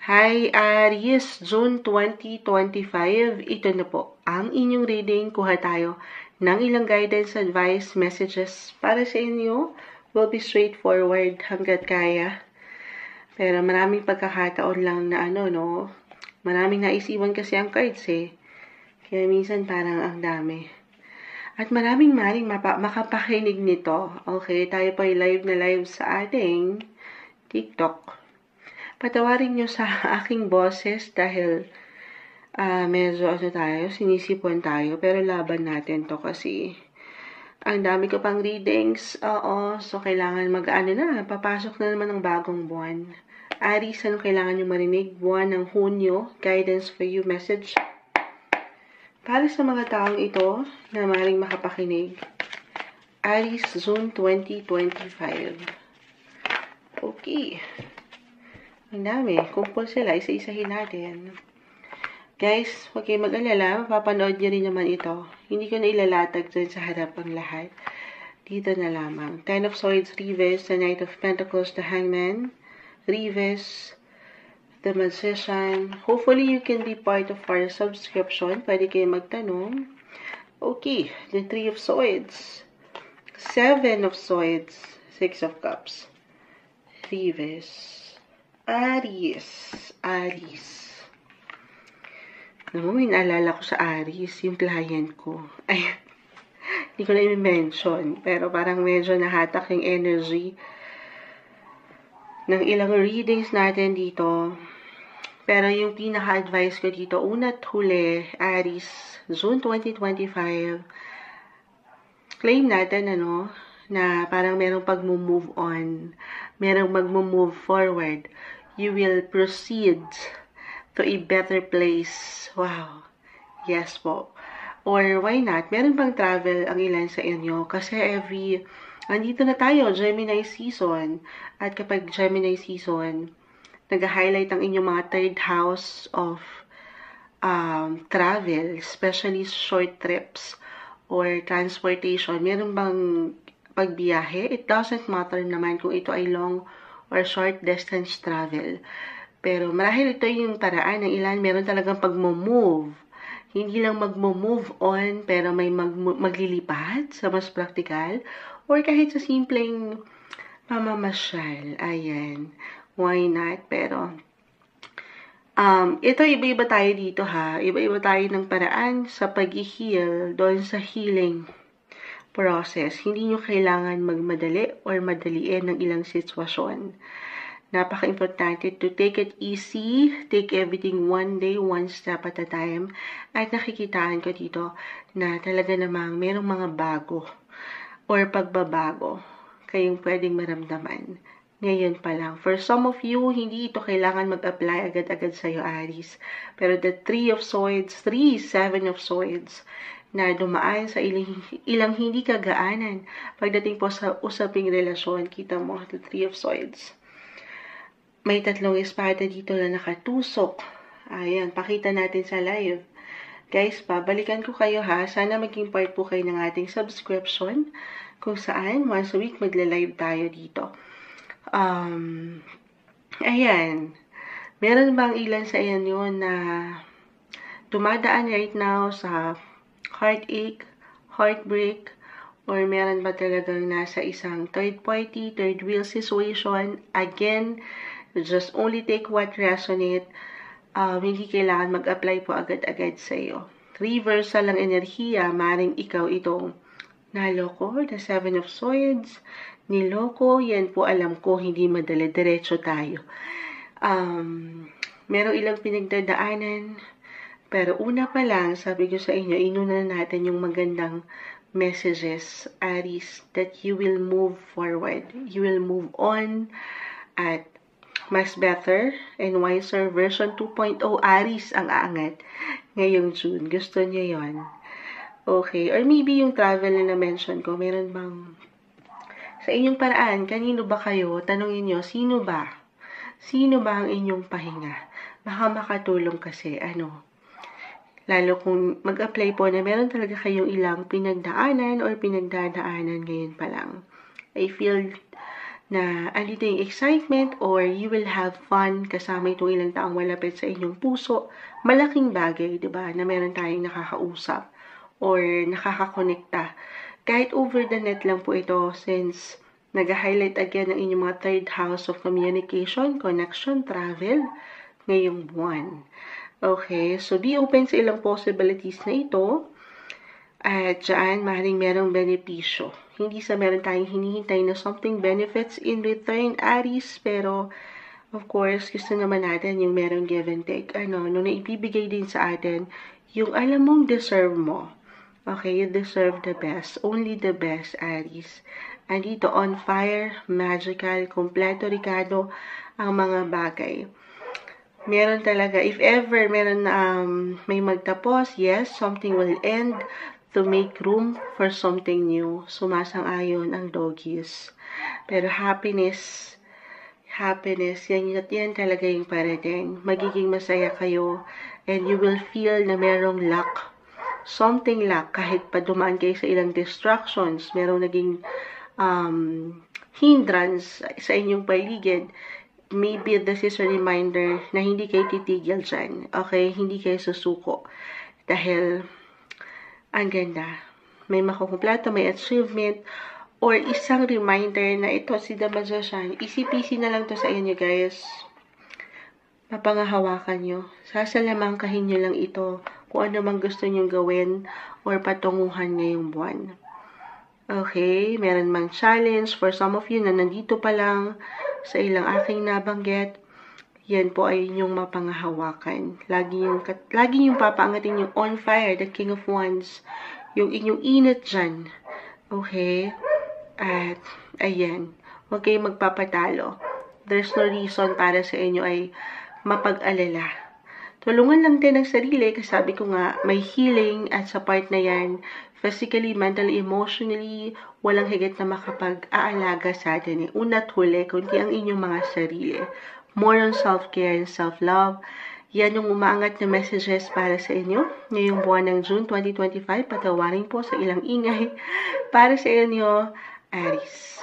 Hi Aries, June 2025. Ito na po ang inyong reading. Kuha tayo ng ilang guidance, advice, messages para sa inyo. Will be straightforward hanggat kaya. Pero maraming pagkakataon lang na maraming naisiwan kasi ang cards eh. Kaya minsan parang ang dami. At maraming makapakinig nito. Okay, tayo pa live na live sa ating TikTok. Patawarin nyo sa aking boses dahil medyo sinisipon tayo. Pero laban natin to kasi ang dami ko pang readings. Oo, so kailangan papasok na naman ang bagong buwan. Aries, ano kailangan nyo marinig? Buwan ng Hunyo, guidance for you, message. Para sa mga taong ito na maring makapakinig, Aries, June 2025. Okay. Ang dami. Kumpul sila. Isa-isahin natin. Guys, huwag kayong mag-alala. Mapapanood nyo rin naman ito. Hindi ko na ilalatag dyan sa harap ang lahat. Dito na lamang. Ten of Swords, Reverse, the Knight of Pentacles, the Hangman, Reverse, the Magician. Hopefully, you can be part of our subscription. Pwede kayong magtanong. Okay. The Three of Swords. Seven of Swords. Six of Cups. Reverse. Aries. Alam mo, may naalala ko sa Aries, yung client ko. Ay, hindi ko na i-mention. Pero parang medyo nahatak yung energy ng ilang readings natin dito. Pero yung pinaka-advice ko dito, una't huli, Aries, June 2025, claim natin, na parang merong pag-move on, merong mag-move forward. You will proceed to a better place. Wow. Yes po. Or why not? Meron bang travel ang ilan sa inyo? Kasi andito na tayo, Gemini season. At kapag Gemini season, nag-highlight ang inyong mga third house of travel, especially short trips or transportation. Meron bang pagbiyahe? It doesn't matter naman kung ito ay long or short distance travel. Pero marahil ito yung paraan ng ilan, meron talagang pag-move. Hindi lang mag-move on, pero may maglilipat sa mas practical. Or kahit sa simpleng pamamasyal. Ayan. Why not? Pero, ito iba-iba tayo dito ha. Iba-iba tayo ng paraan sa pag-heal, doon sa healing process. Hindi nyo kailangan magmadali or madaliin ng ilang sitwasyon. Napaka-importante to take it easy, take everything one day, one step at a time. At nakikitaan ko dito na talaga namang merong mga bago or pagbabago kayong pwedeng maramdaman. Ngayon pa lang. For some of you, hindi ito kailangan mag-apply agad-agad sa'yo, Aries. Pero the Three of Swords, Seven of Swords, na dumaan sa ilang hindi kagaanan. Pagdating po sa usaping relasyon, kita mo, the Three of Swords. May tatlong espada dito na nakatusok. Ayan, pakita natin sa live. Guys, pabalikan ko kayo ha. Sana maging part po kayo ng ating subscription. Kung saan, once a week magla-live tayo dito. Ayan. Meron bang ilan sa inyo na dumadaan right now sa heartache, heartbreak, or meron ba talagang nasa isang third party, third wheel situation? Again, just only take what resonate. Hindi kailangan mag-apply po agad-agad sa iyo. Reversal ang enerhiya, maring ikaw itong naloko, the Seven of Swords, niloko, yan po alam ko, hindi madali, diretso tayo. Merong ilang pinagdadaanan, pero una pa lang, sabi ko sa inyo, inuna natin yung magandang messages, Aries, that you will move forward. You will move on at mas better and wiser version 2.0. Aries ang aangat ngayong June. Gusto niyo yon? Okay. Or maybe yung travel na na-mention ko, meron bang sa inyong paraan, kanino ba kayo? Tanungin nyo, sino ba? Sino ba ang inyong pahinga? Baka makatulong kasi, lalo kung mag-apply po na meron talaga kayong ilang pinagdaanan or pinagdadaanan ngayon pa lang. I feel na andito yung excitement or you will have fun kasama itong ilang taong malapit sa inyong puso. Malaking bagay, di ba, na meron tayong nakakausap or nakakakonekta. Kahit over the net lang po ito since nag-highlight again ng inyong mga third house of communication, connection, travel ngayong buwan. Okay, so be open sa ilang possibilities na ito. At dyan, maaaring merong benepisyo. Hindi sa meron tayong hinihintay na something benefits in return, Aries, pero of course, gusto naman natin yung merong give and take. Nung naibibigay din sa atin, yung alam mong deserve mo. Okay, you deserve the best. Only the best, Aries. Andito, on fire, magical, kompleto, Ricardo, ang mga bagay. Meron talaga, if ever meron may magtapos, yes, something will end to make room for something new. Sumasang-ayon ang doggies. Pero happiness, yan talaga yung parating. Magiging masaya kayo and you will feel na merong luck. Something luck, kahit pa dumaan kayo sa ilang distractions, merong naging hindrance sa inyong paligid. Maybe this is a reminder na hindi kayo titigil dyan. Okay? Hindi kayo susuko. Dahil ang ganda. May makukumpleto, may achievement, or isang reminder na ito, si The Magician, easy-peasy na lang to sa inyo, guys. Mapangahawakan nyo. Sasalamangkahin nyo lang ito kung ano mang gusto nyong gawin or patunguhan ngayong buwan. Okay, meron mang challenge for some of you na nandito pa lang sa ilang aking nabanggit. Yan po ay inyong mapangahawakan. Lagi yung papaangatin yung on fire, the King of Wands. Yung inyong init dyan. Okay? At, ayan. Huwag kayong magpapatalo. There's no reason para sa inyo ay mapag-alala. Tulungan lang din ang sarili kasi sabi ko nga, may healing at sa part na yan, physically, mentally, emotionally, walang higit na makapag-aalaga sa atin. Una't huli, kundi ang inyong mga sarili. More on self-care and self-love. Yan yung umaangat na messages para sa inyo. Ngayong buwan ng June 2025, patawarin po sa ilang ingay para sa inyo, Aries.